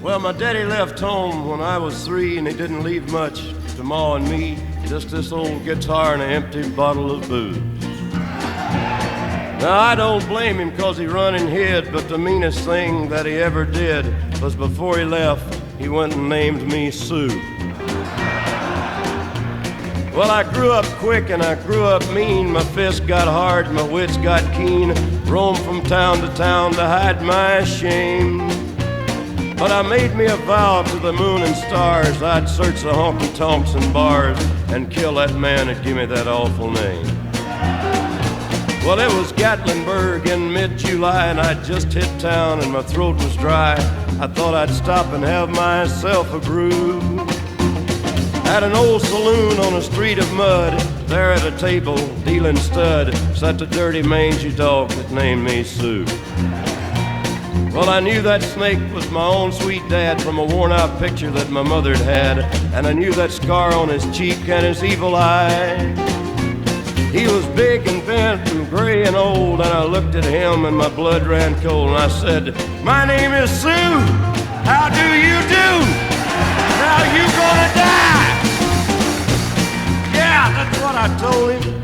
Well, my daddy left home when I was 3, and he didn't leave much to Ma and me, just this old guitar and an empty bottle of booze. Now, I don't blame him 'cause he run and hid, but the meanest thing that he ever did was before he left, he went and named me Sue. Well, I grew up quick and I grew up mean. My fists got hard, my wits got keen. Roamed from town to town to hide my shame. But I made me a vow to the moon and stars, I'd search the honky-tonks and bars and kill that man that gave me that awful name. Well, it was Gatlinburg in mid-July, and I'd just hit town and my throat was dry. I thought I'd stop and have myself a brew. At an old saloon on a street of mud, there at a table, dealing stud, sat the dirty mangy dog that named me Sue. Well, I knew that snake was my own sweet dad from a worn-out picture that my mother'd had, and I knew that scar on his cheek and his evil eye. He was big and bent and gray and old, and I looked at him and my blood ran cold, and I said, "My name is Sue. How do you do? Now you gonna die." Yeah, that's what I told him.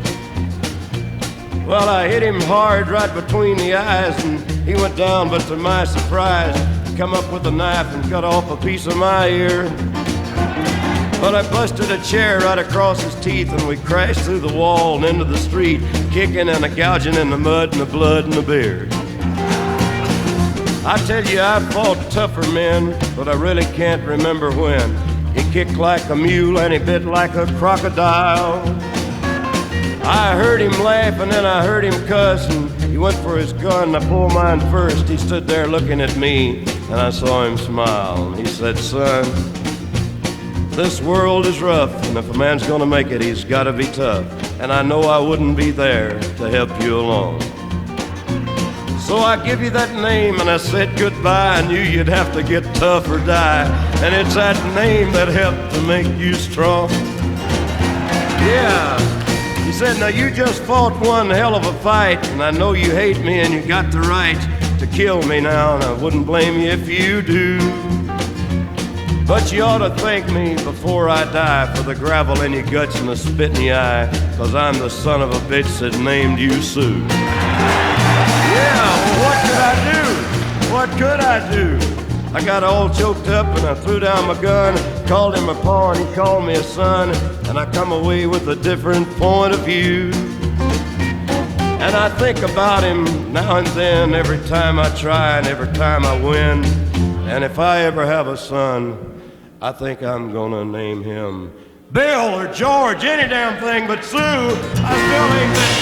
Well, I hit him hard right between the eyes, and he went down, but to my surprise, come up with a knife and cut off a piece of my ear. But I busted a chair right across his teeth, and we crashed through the wall and into the street, kicking and gouging in the mud and the blood and the beer. I tell you, I fought tougher men, but I really can't remember when. He kicked like a mule and he bit like a crocodile. I heard him laugh and then I heard him cuss, and he went for his gun. I pulled mine first. He stood there looking at me, and I saw him smile. And he said, "Son, this world is rough, and if a man's gonna make it, he's gotta be tough. And I know I wouldn't be there to help you along. So I give you that name, and I said goodbye. I knew you'd have to get tough or die, and it's that name that helped to make you strong." Yeah. He said, "Now you just fought one hell of a fight, and I know you hate me and you got the right to kill me now, and I wouldn't blame you if you do. But you ought to thank me before I die for the gravel in your guts and the spit in your eye, 'cause I'm the son of a bitch that named you Sue." Yeah, well, what could I do? What could I do? I got all choked up and I threw down my gun, called him a pa and he called me a son, and I come away with a different point of view. And I think about him now and then, every time I try and every time I win. And if I ever have a son, I think I'm gonna name him Bill or George, any damn thing but Sue. I still ain't that